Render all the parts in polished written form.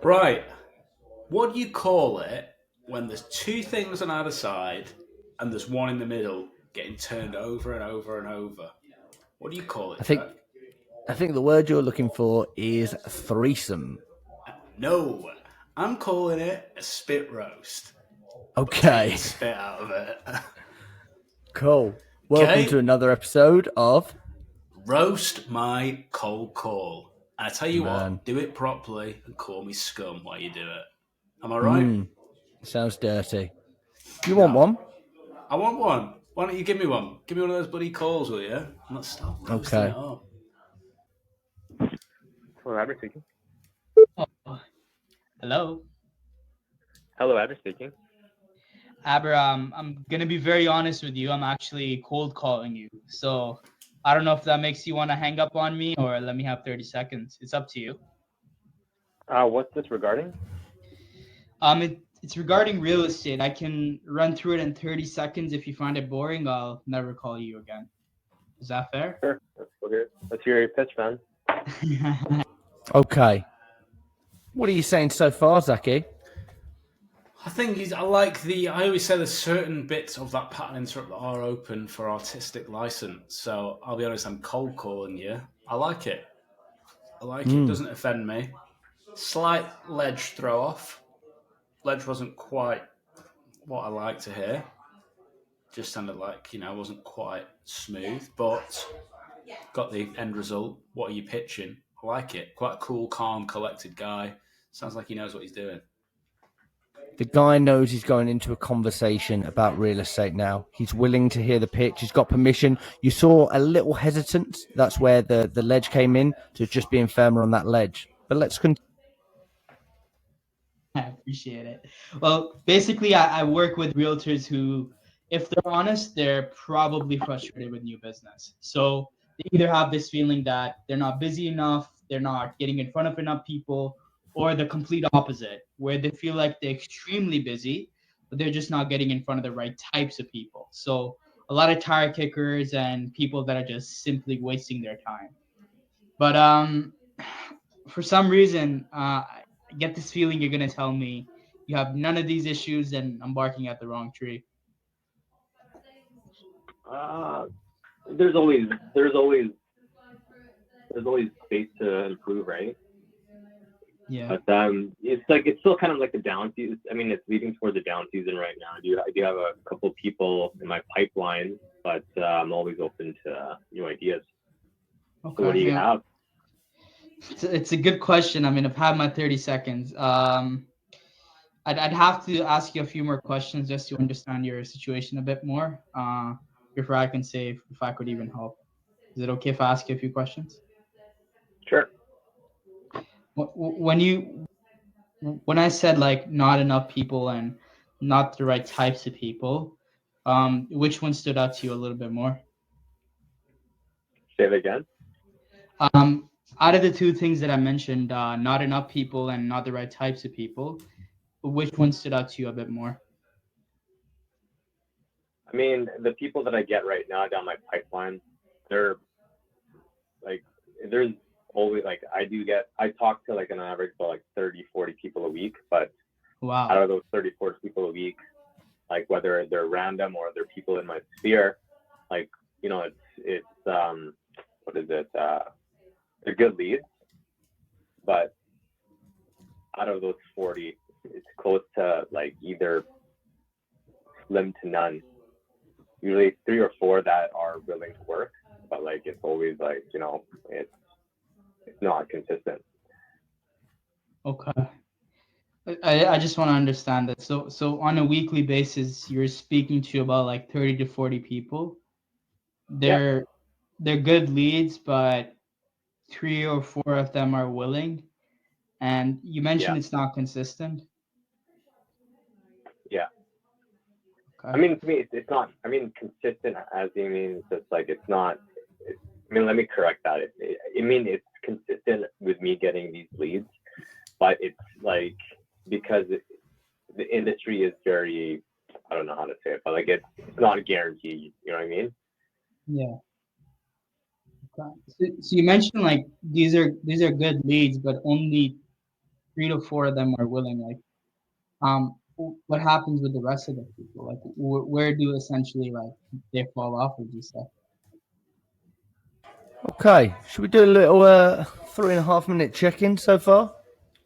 Right. What do you call it when there's two things on either side and there's one in the middle getting turned over and over and over? What do you call I it, think Jack? I think the word you're looking for is threesome. No, I'm calling it a spit roast. But taking Okay, spit out of it. cool. Welcome to Okay? another episode of Roast my cold call. And I tell you Man. what, do it properly and call me scum while you do it. Am I right? Hmm, sounds dirty. You want No. one? I want one. Why don't you give me one? Give me one of those bloody calls, will you? And let's start roasting it Okay. up. Hello, Abner speaking. Oh, hello, Hello, Abner speaking. Aber. I'm gonna be very honest with you. I'm actually cold calling you. So I don't know if that makes you want to hang up on me or let me have 30 seconds. It's up to you. What's this regarding? It's regarding real estate. I can run through it in 30 seconds. If you find it boring, I'll never call you again. Is that fair? Sure. Let's hear your pitch, man. Okay. What are you saying so far, Zaki? I like the. I always say there's certain bits of that pattern interrupt that are open for artistic license. So I'll be honest, I'm cold calling you. I like it. I like it. Hmm. Doesn't offend me. Slight ledge throw off. Ledge wasn't quite what I like to hear. Just sounded like, wasn't quite smooth, but got the end result. What are you pitching? I like it. Quite a cool, calm, collected guy. Sounds like he knows what he's doing. The guy knows he's going into a conversation about real estate now. He's willing to hear the pitch. He's got permission. You saw a little hesitance. That's where the ledge came in, to just being firmer on that ledge. But let's continue. I appreciate it. Well, basically, I work with realtors who, if they're honest, they're probably frustrated with new business. So they either have this feeling that they're not busy enough, they're not getting in front of enough people, or the complete opposite, where they feel like they're extremely busy, but they're just not getting in front of the right types of people. So a lot of tire kickers and people that are just simply wasting their time. But for some reason, I get this feeling you're gonna tell me you have none of these issues, and I'm barking at the wrong tree. Uh, there's always there's always there's always space to improve, right? Yeah. But it's still kind of like the down season. I mean, it's leading towards the down season right now. I do have a couple of people in my pipeline, but I'm always open to new ideas. So what Okay. do you Yeah. have? It's a good question. I mean, I've had my 30 seconds. I'd have to ask you a few more questions just to understand your situation a bit more, before I can say if I could even help. Is it okay if I ask you a few questions? Sure. When you when I said like not enough people and not the right types of people, which one stood out to you a little bit more? Say it again. Um, Out of the two things that I mentioned, not enough people and not the right types of people, which one stood out to you a bit more? I mean, the people that I get right now down my pipeline, they're like there's always like I talk to like an average about like 30, 40 people a week, but out Wow. of those 30, 40 people a week, like whether they're random or they're people in my sphere, like it's what is it, they're good leads, but out of those 40, it's close to like either slim to none, usually three or four that are willing to work, but like it's always like it's not consistent. Okay. I just want to understand that. So on a weekly basis, you're speaking to about like 30 to 40 people. Yeah. They're they're good leads, but three or four of them are willing. And you Yeah. mentioned it's not consistent. Yeah. I Okay. mean, to me, it's not. I mean, consistent as you mean, it's just like it's not. I mean, let me correct that. I mean, it's consistent with me getting these leads, but it's like because the industry is very. I don't know how to say it, but like it's not a guarantee. You know what I mean? Yeah. Okay. So you mentioned like these are good leads, but only 3 to 4 of them are willing, like what happens with the rest of the people? Like where do essentially like they fall off, would you say? Okay, should we do a little 3.5 minute check-in so far?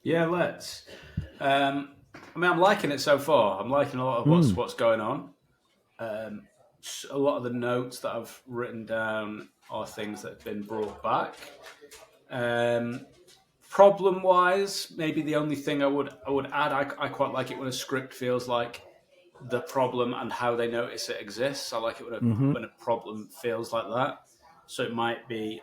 Yeah, let's. I mean, I'm liking it so far. I'm liking a lot of what's going on. A lot of the notes that I've written down are things that have been brought back. Problem-wise, maybe the only thing I would add, I quite like it when a script feels like the problem and how they notice it exists. I like it when a problem feels like that. So it might be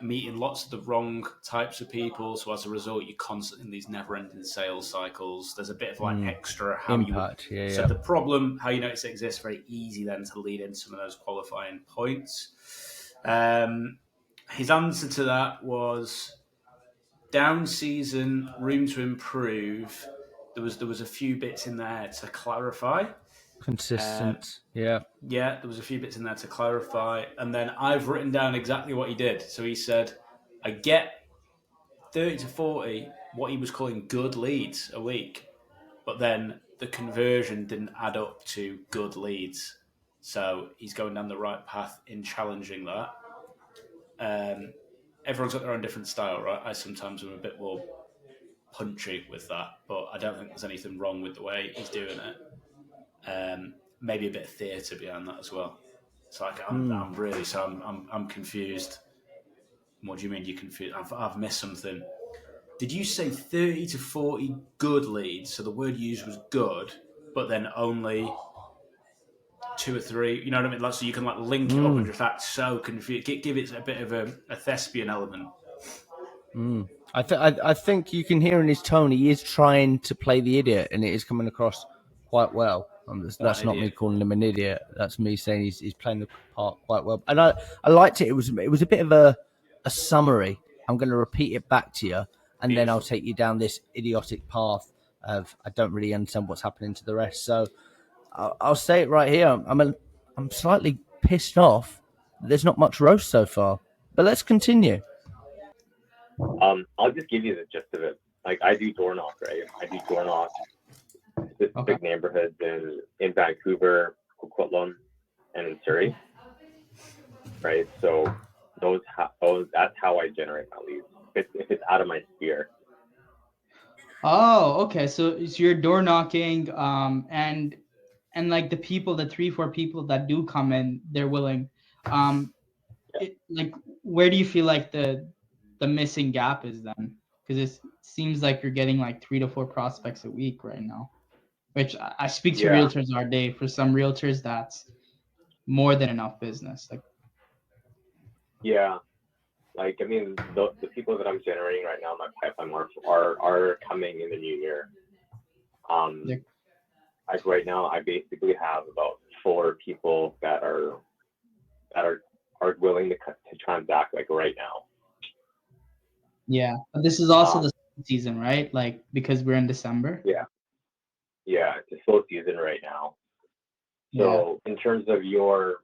meeting lots of the wrong types of people. So as a result, you're constantly in these never-ending sales cycles. There's a bit of like extra how Impact, you. yeah, So yeah. the problem, how you notice it exists, very easy then to lead into some of those qualifying points. His answer to that was down season, room to improve. There was a few bits in there to clarify. Consistent, yeah. Yeah, there was a few bits in there to clarify, and then I've written down exactly what he did. So he said, "I get 30 to 40, what he was calling good leads a week, but then the conversion didn't add up to good leads. So he's going down the right path in challenging that. Everyone's got their own different style, right? I sometimes am a bit more punchy with that, but I don't think there's anything wrong with the way he's doing it. Maybe a bit of theatre behind that as well. It's like I'm confused. What do you mean you're confused? I've missed something. Did you say 30 to 40 good leads? So the word you used was good, but then only 2 or 3. You know what I mean? Like, so you can like link it up and just act so confused. Give it a bit of a thespian element. I think you can hear in his tone he is trying to play the idiot, and it is coming across quite well. That's not me calling him an idiot. That's me saying he's playing the part quite well. And I liked it. It was a bit of a summary. I'm going to repeat it back to you, and then I'll take you down this idiotic path of I don't really understand what's happening to the rest. So I'll say it right here. I'm slightly pissed off. There's not much roast so far, but let's continue. I'll just give you the gist of it. Like I do door knock, right? I do door knock specific neighborhoods in Vancouver, Coquitlam, and in Surrey, right? So that's how I generate my leads. If it's out of my sphere. Oh, okay. So you're door knocking, and like the people, the 3-4 people that do come in, they're willing. Like where do you feel like the missing gap is then? Because it seems like you're getting like 3 to 4 prospects a week right now, which I speak to realtors all day. For some realtors, that's more than enough business. Like, yeah, like I mean, the people that I'm generating right now in my pipeline are coming in the new year. Like right now, I basically have about 4 people that are willing to transact like right now. Yeah, but this is also the season, right? Like because we're in December. Yeah, it's a slow season right now. So in terms of your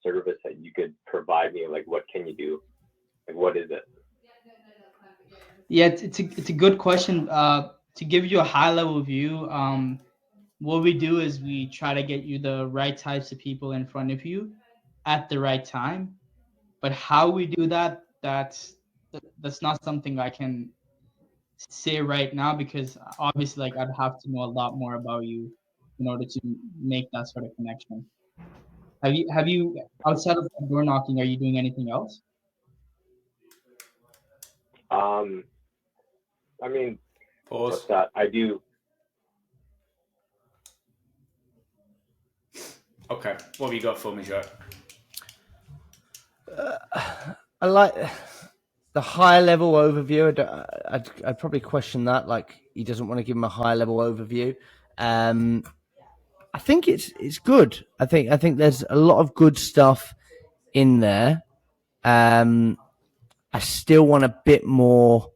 service that you could provide me, like what can you do? Like what is it? Yeah, it's a good question. To give you a high level view, what we do is we try to get you the right types of people in front of you at the right time. But how we do that, that's not something I can say right now, because obviously like I'd have to know a lot more about you in order to make that sort of connection. Have you outside of door knocking, are you doing anything else? I mean, Pause. what's that? I do. Okay, what have you got for me, Jack? I like the high level overview. I'd probably question that. Like he doesn't want to give him a high level overview. I think it's good. I think there's a lot of good stuff in there. I still want a bit more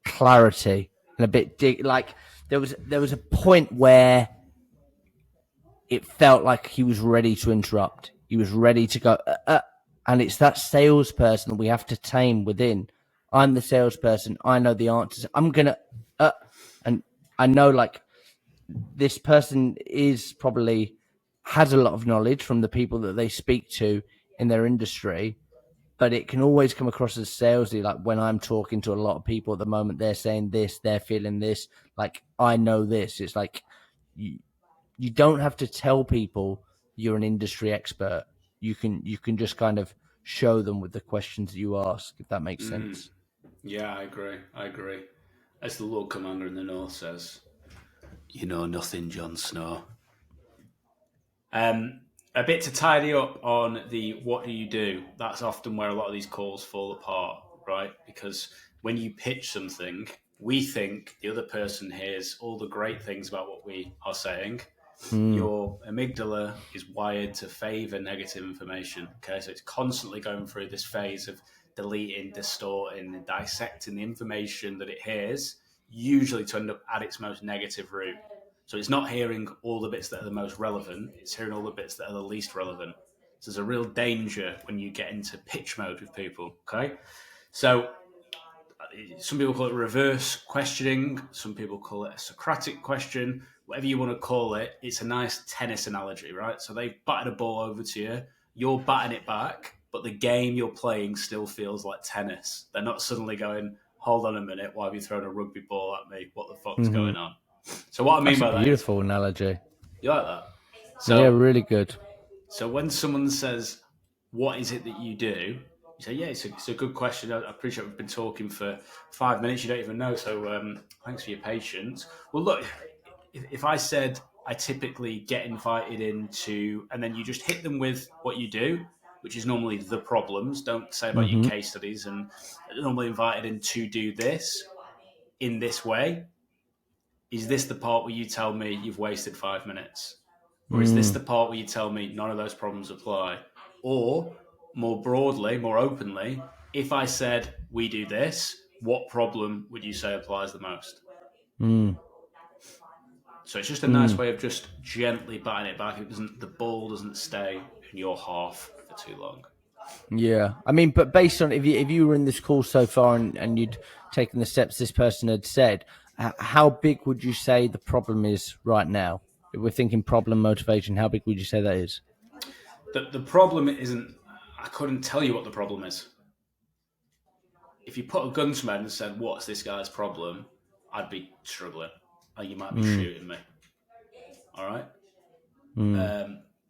clarity and a bit like there was a point where it felt like he was ready to interrupt. He was ready to go, and it's that salesperson that we have to tame within I'm the salesperson. I know the answers. I'm gonna, and I know like this person is probably has a lot of knowledge from the people that they speak to in their industry, but it can always come across as salesy. Like when I'm talking to a lot of people at the moment, they're saying this, they're feeling this. Like I know this. It's like you don't have to tell people you're an industry expert. You can just kind of show them with the questions that you ask, if that makes sense. Yeah, I agree. As the Lord Commander in the North says, "You know nothing, Jon Snow." A bit to tidy up on the what do you do? That's often where a lot of these calls fall apart, right? Because when you pitch something, we think the other person hears all the great things about what we are saying. Your amygdala is wired to favor negative information. Okay, so it's constantly going through this phase of deleting, distorting, and dissecting the information that it hears, usually to end up at its most negative route. So it's not hearing all the bits that are the most relevant, it's hearing all the bits that are the least relevant. So there's a real danger when you get into pitch mode with people. Okay, so some people call it reverse questioning, some people call it a Socratic question, whatever you want to call it. It's a nice tennis analogy, right? So they've batted a ball over to you, you're batting it back, but the game you're playing still feels like tennis. They're not suddenly going, hold on a minute, why have you thrown a rugby ball at me? What the fuck's going on? So what I mean That's by a that is, beautiful analogy. you like that? Yeah, really good. So when someone says, what is it that you do? You say, yeah, it's a good question. I appreciate we've been talking for 5 minutes. You don't even know. So thanks for your patience. Well, look, if I said I typically get invited into, and then you just hit them with what you do, which is normally the problems. Don't say about your case studies, and normally invited in to do this in this way. Is this the part where you tell me you've wasted 5 minutes? Or is this the part where you tell me none of those problems apply? Or more broadly, more openly, if I said we do this, what problem would you say applies the most? So it's just a nice way of just gently batting it back. The ball doesn't stay in your half for too long. Yeah, I mean, but based on if you were in this call so far and you'd taken the steps this person had said, how big would you say the problem is right now? If we're thinking problem motivation, how big would you say that is? The problem isn't. I couldn't tell you what the problem is. If you put a gun to my head and said, "What's this guy's problem?" I'd be struggling. You might be shooting me. All right.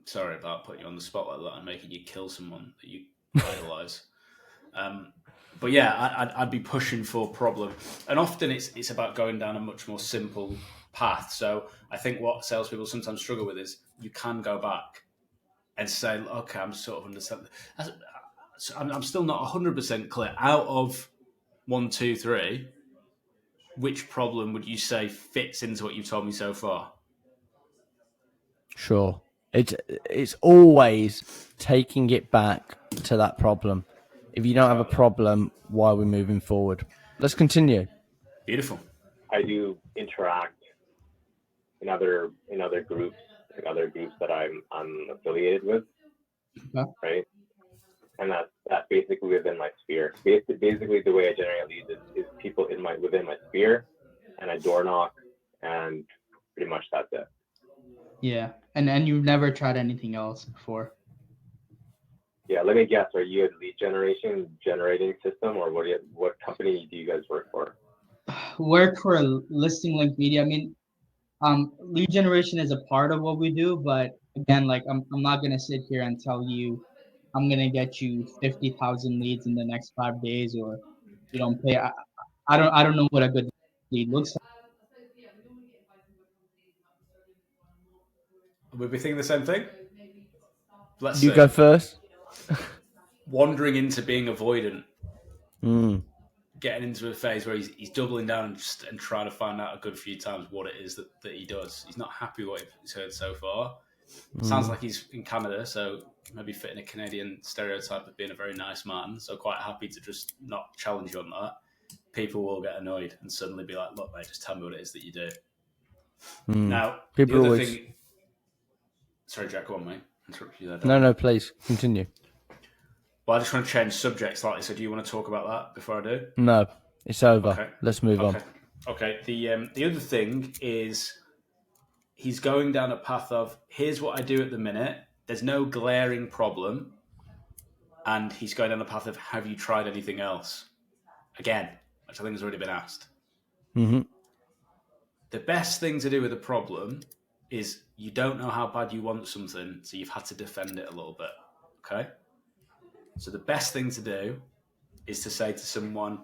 Sorry about putting you on the spot like that and making you kill someone that you idolize. But yeah, I'd be pushing for problem, and often it's about going down a much more simple path. So I think what salespeople sometimes struggle with is you can go back and say, okay, I'm sort of understanding. I'm still not 100% clear. Out of 1, 2, 3, which problem would you say fits into what you've told me so far? Sure, it's always taking it back to that problem. If you don't have a problem, why are we moving forward? Let's continue. Beautiful. I do interact in other groups, like other groups that I'm affiliated with, right? And that's basically within my sphere. Basically, the way I generate leads is people within my sphere, and I door knock, and pretty much that's it. Yeah, and you've never tried anything else before? Yeah, let me guess. Are you a lead generating system, or what company do you guys work for? Work for a listing link media. I mean, lead generation is a part of what we do, but again, like I'm not gonna sit here and tell you I'm gonna get you 50,000 leads in the next 5 days, or you don't pay. I don't know what a good lead looks like. Would we think the same thing? Let's You see. go first. Wandering into being avoidant. Getting into a phase where he's doubling down and trying to find out a good few times what it is that he does. He's not happy with what he's heard so far. Sounds like he's in Canada, so maybe fitting a Canadian stereotype of being a very nice man. So quite happy to just not challenge you on that. People will get annoyed and suddenly be like, look, mate, just tell me what it is that you do. Now, People the other always... thing... Sorry, Jack, go on, mate. Interrupt you there. No, please, continue. Well, I just want to change subject slightly. So, do you want to talk about that before I do? No, it's over. Okay. Let's move on. Okay. The other thing is he's going down a path of here's what I do at the minute. There's no glaring problem, and he's going down the path of have you tried anything else? Again, which I think has already been asked. Mm-hmm. The best thing to do with a problem is you don't know how bad you want something, so you've had to defend it a little bit. Okay? So the best thing to do is to say to someone,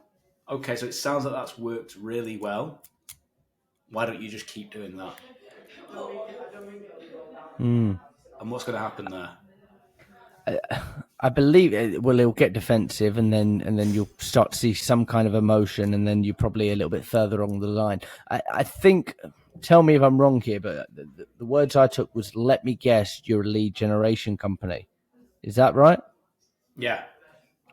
okay, so it sounds like that's worked really well. Why don't you just keep doing that? And what's going to happen there? I believe it'll get defensive, and then you'll start to see some kind of emotion, and then you're probably a little bit further along the line. I think. Tell me if I'm wrong here, but the words I took was, "Let me guess, you're a lead generation company." Is that right? Yeah.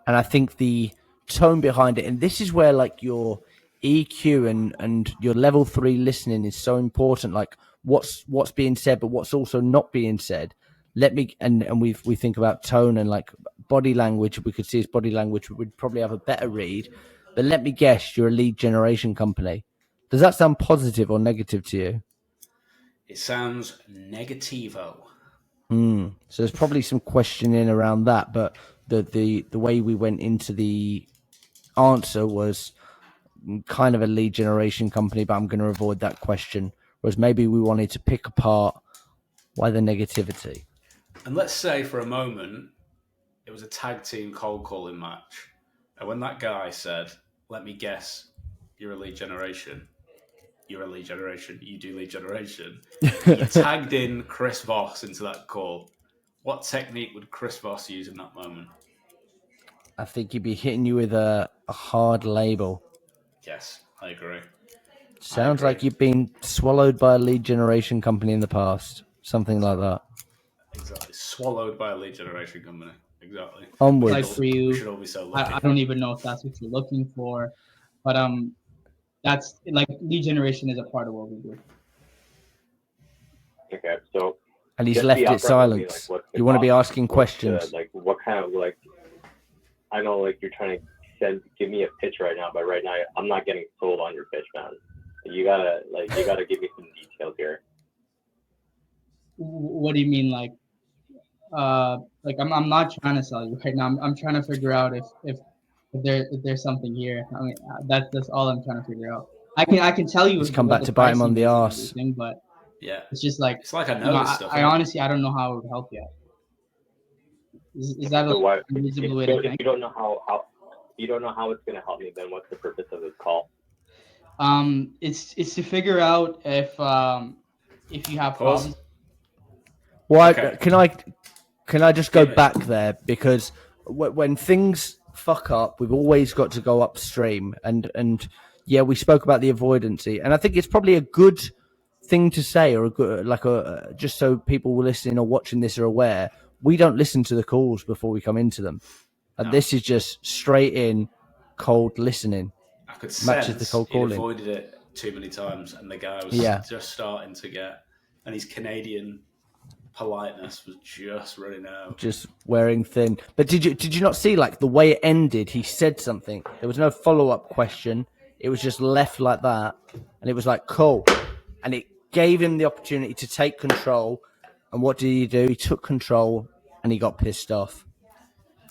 And I think the tone behind it, and this is where like your EQ and your level 3 listening is so important. Like what's being said, but what's also not being said. And we think about tone and like body language. We could see his body language. We'd probably have a better read. But let me guess, you're a lead generation company. Does that sound positive or negative to you? It sounds negativo. So there's probably some questioning around that, but the way we went into the answer was kind of a lead generation company, but I'm going to avoid that question. Whereas maybe we wanted to pick apart why the negativity. And let's say for a moment it was a tag team cold calling match. And when that guy said, let me guess, you're a lead generation. You're a lead generation. You do lead generation. You tagged in Chris Voss into that call. What technique would Chris Voss use in that moment? I think he'd be hitting you with a hard label. Yes, I agree. Sounds like you've been swallowed by a lead generation company in the past. Something like that. Exactly. Swallowed by a lead generation company. Exactly. Onwards. Like for you, We should all be so lucky. I don't even know if that's what you're looking for, but that's like lead generation is a part of what we do. Okay, so And he's just left be it upfront with me, silenced. like, what's the You want to be cost? asking What's questions. like what kind of like I know like you're trying to give me a pitch right now, but right now I'm not getting sold on your pitch, man. You gotta give me some details here. What do you mean, like I'm not trying to sell you right now. I'm trying to figure out if there's something here. I mean, that's all I'm trying to figure out. I can tell you. He's come back to bite him on the arse. But yeah, it's just like it's like I know this stuff. I honestly I don't know how it would help yet. Is that So a reasonable way to think? If you don't know how it's gonna help me, then what's the purpose of this call? It's to figure out if you have problems. Why Okay. can I just go back there, because when things fuck up, we've always got to go upstream, and yeah, we spoke about the avoidancy, and I think it's probably a good thing to say, or a good just so people listening or watching this are aware. We don't listen to the calls before we come into them, and this is just straight in cold listening. I could Matches sense the cold he'd calling. avoided it too many times, and the guy was just starting to get, and his Canadian politeness was just running out. Just wearing thin. But did you not see like the way it ended? He said something. There was no follow-up question. It was just left like that, and it was like cool, and it gave him the opportunity to take control. And what did he do? He took control, and he got pissed off.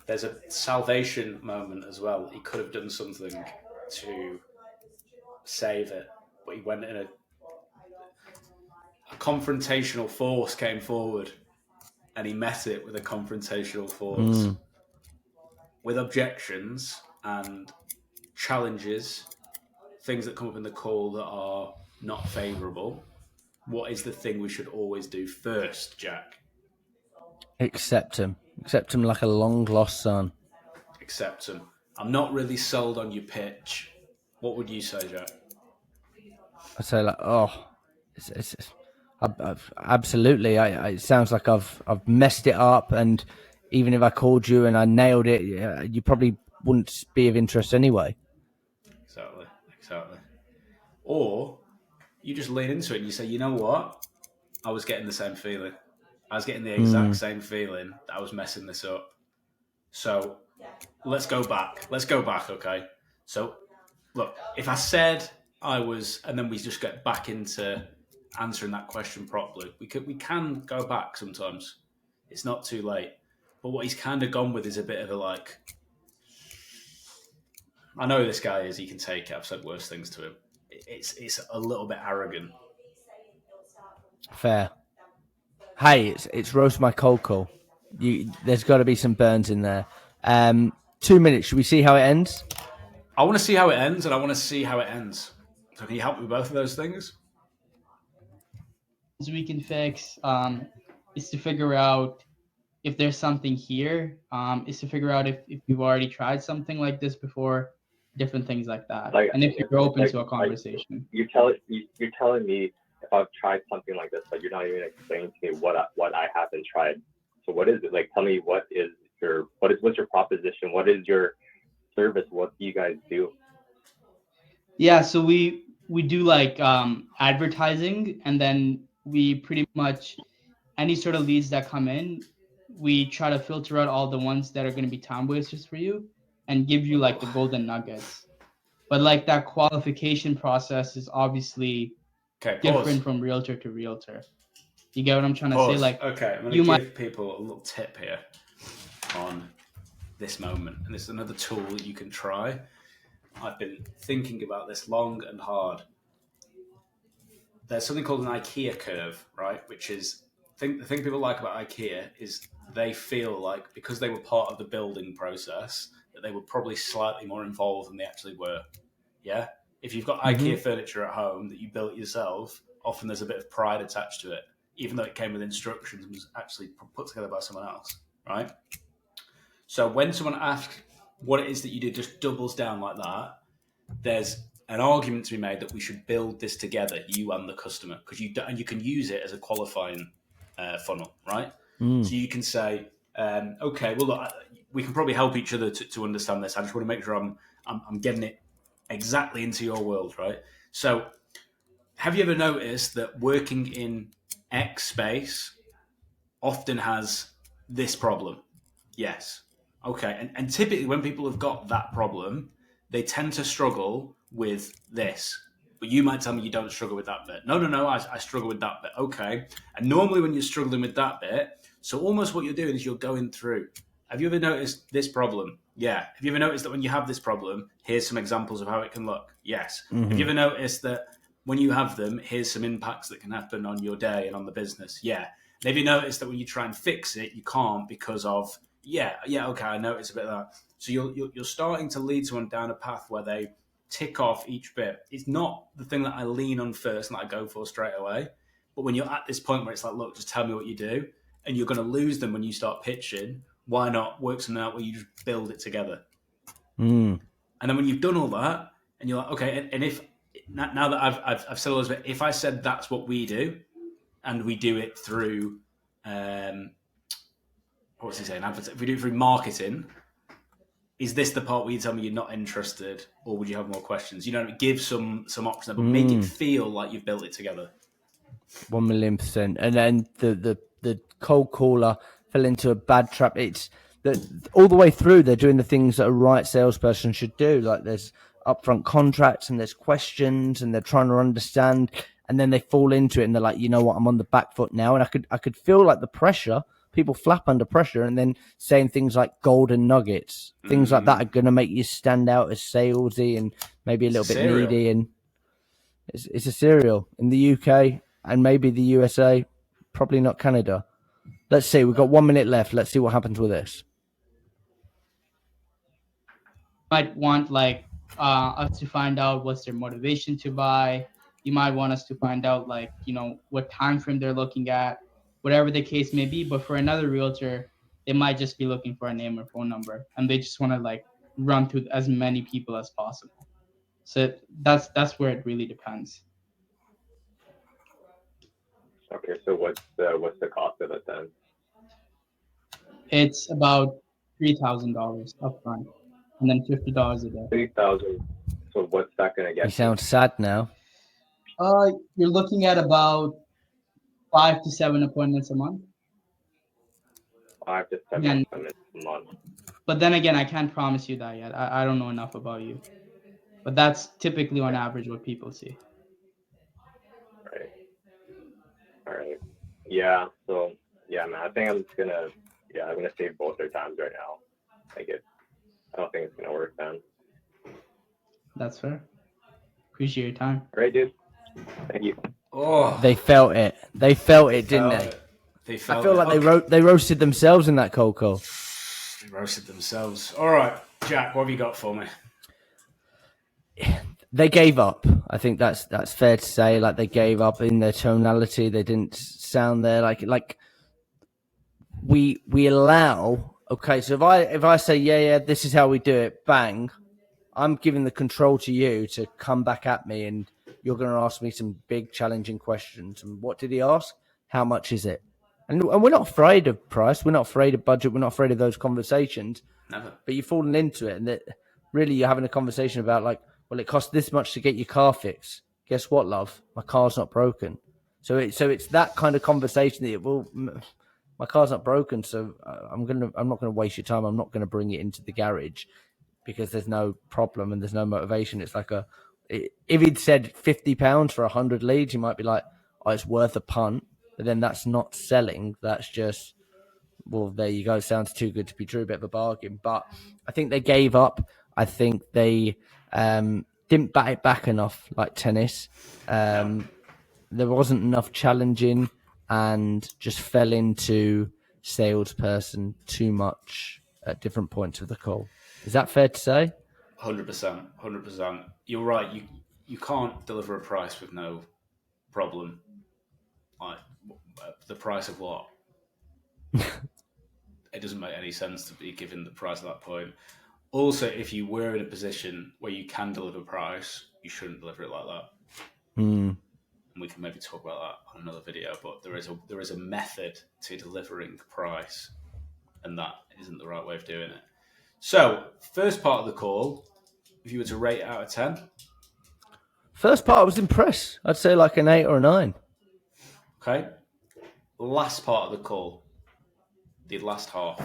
There's a salvation moment as well. He could have done something to save it, but he went in a confrontational force came forward, and he met it with a confrontational force. With objections and challenges, things that come up in the call that are not favourable. What is the thing we should always do first, Jack? Accept him like a long lost son. Accept him. I'm not really sold on your pitch. What would you say, Jack? I say like, absolutely. It sounds like I've messed it up, and even if I called you and I nailed it, you probably wouldn't be of interest anyway. Exactly. Or you just lean into it and you say, you know what? I was getting the same feeling. I was getting the exact same feeling that I was messing this up. So let's go back. Okay. So, look, if I said I was, and then we just get back into answering that question properly, we can go back sometimes. It's not too late. But what he's kind of gone with is a bit of a like, I know this guy is. He can take it. I've said worse things to him. It's a little bit arrogant. Fair. Hey, it's roast my cold call. There's got to be some burns in there. 2 minutes. Should we see how it ends? I want to see how it ends, and I want to see how it ends. So can you help me with both of those things? We can fix is to figure out if there's something here. Is to figure out if you've already tried something like this before, different things like that, Like, and if you're open like, to a conversation. You're telling me if I've tried something like this, but you're not even explaining to me what I haven't tried. So what is it? Like, tell me what's your proposition? What is your service? What do you guys do? Yeah, so we do like advertising, and then we pretty much any sort of leads that come in, we try to filter out all the ones that are going to be time wasters for you and give you like the golden nuggets. But like that qualification process is obviously different from realtor to realtor. You get what I'm trying to say? Like, okay, I'm going to give people a little tip here on this moment, and this is another tool that you can try. I've been thinking about this long and hard. There's something called an IKEA curve, right? Which is the thing people like about IKEA is they feel like because they were part of the building process that they were probably slightly more involved than they actually were. Yeah. If you've got IKEA furniture at home that you built yourself, often there's a bit of pride attached to it, even though it came with instructions and was actually put together by someone else, right? So when someone asks what it is that you do, just doubles down like that, there's an argument to be made that we should build this together, you and the customer, because you can use it as a qualifying funnel, right? So you can say, okay, well, look, we can probably help each other to understand this. I just want to make sure I'm getting it exactly into your world, right? So have you ever noticed that working in X space often has this problem? Yes. Okay. And typically when people have got that problem, they tend to struggle with this. But you might tell me you don't struggle with that bit. No, I struggle with that bit. Okay. And normally when you're struggling with that bit, so almost what you're doing is you're going through. Have you ever noticed this problem? Yeah. Have you ever noticed that when you have this problem, here's some examples of how it can look? Yes. Have you ever noticed that when you have them, here's some impacts that can happen on your day and on the business? Yeah. And have you noticed that when you try and fix it, you can't because of, okay, I noticed a bit of that. So you're starting to lead someone down a path where they tick off each bit. It's not the thing that I lean on first and that I go for straight away. But when you're at this point where it's like, look, just tell me what you do, and you're going to lose them when you start pitching, why not work something out where you just build it together? And then when you've done all that, and you're like, okay, and if now that I've said all this, if I said that's what we do, and we do it through, what's he saying? If we do it through marketing, is this the part where you tell me you're not interested, or would you have more questions? You know, give some options, but make it feel like you've built it together. 1,000,000%. And then the cold caller fell into a bad trap. It's that all the way through they're doing the things that a right salesperson should do. Like there's upfront contracts and there's questions and they're trying to understand, and then they fall into it and they're like, you know what, I'm on the back foot now. And I could feel like the pressure. People flap under pressure, and then saying things like golden nuggets, things like that are going to make you stand out as salesy and maybe a little bit needy. And it's a cereal in the UK and maybe the USA, probably not Canada. Let's see. We've got 1 minute left. Let's see what happens with this. Might want like us to find out what's their motivation to buy. You might want us to find out like, you know, what time frame they're looking at, whatever the case may be. But for another realtor, they might just be looking for a name or phone number, and they just want to like run through as many people as possible. So that's where it really depends. Okay, so what's the cost of it then? It's about $3,000 upfront, and then $50 a day. 3,000. So what's that gonna get? You sound sad now. You're looking at about 5 to 7 appointments a month. 5 to 7 appointments a month. But then again, I can't promise you that yet. I don't know enough about you. But that's typically on average what people see. Right. All right. Yeah. So yeah, man. I think I'm just gonna save both their times right now. I don't think it's gonna work, man. That's fair. Appreciate your time. All right, dude. Thank you. Oh, They felt it. They felt it, didn't felt they? it. They felt I feel it. like Okay. they roasted themselves in that cold call. They roasted themselves. All right, Jack, what have you got for me? They gave up. I think that's fair to say. Like they gave up in their tonality. They didn't sound there like we allow. Okay, so if I say yeah, this is how we do it, bang, I'm giving the control to you to come back at me, and you're going to ask me some big challenging questions. And what did he ask? How much is it? And we're not afraid of price. We're not afraid of budget. We're not afraid of those conversations. Never. But you've fallen into it, and that really you're having a conversation about like, well, it costs this much to get your car fixed. Guess what, love? My car's not broken. So it's that kind of conversation that my car's not broken, so I'm not gonna waste your time. I'm not gonna bring it into the garage because there's no problem and there's no motivation. It's like if he'd said £50 for 100 leads, you might be like, oh, it's worth a punt. But then that's not selling. That's just, well, there you go. Sounds too good to be true. Bit of a bargain. But I think they gave up. I think they didn't bat it back enough, like tennis. There wasn't enough challenging and just fell into salesperson too much at different points of the call. Is that fair to say? 100%. You're right. You can't deliver a price with no problem. Like the price of what? It doesn't make any sense to be given the price at that point. Also, if you were in a position where you can deliver price, you shouldn't deliver it like that. And we can maybe talk about that on another video. But there is a method to delivering price, and that isn't the right way of doing it. So, first part of the call, if you were to rate it out of 10. First part, I was impressed. I'd say like an 8 or a 9. Okay. Last part of the call, the last half.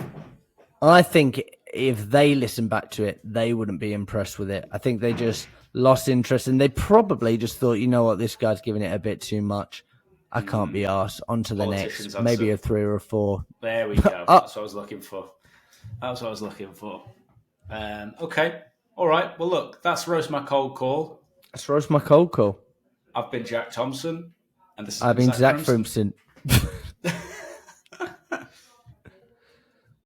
I think if they listened back to it, they wouldn't be impressed with it. I think they just lost interest, and they probably just thought, you know what, this guy's giving it a bit too much. I can't be arsed. On to the next. Maybe a 3 or a 4. There we go. That's what I was looking for. Okay. All right. Well, look, that's Roast My Cold Call. That's Roast My Cold Call. I've been Jack Thompson. And this I've been Zach Frimson.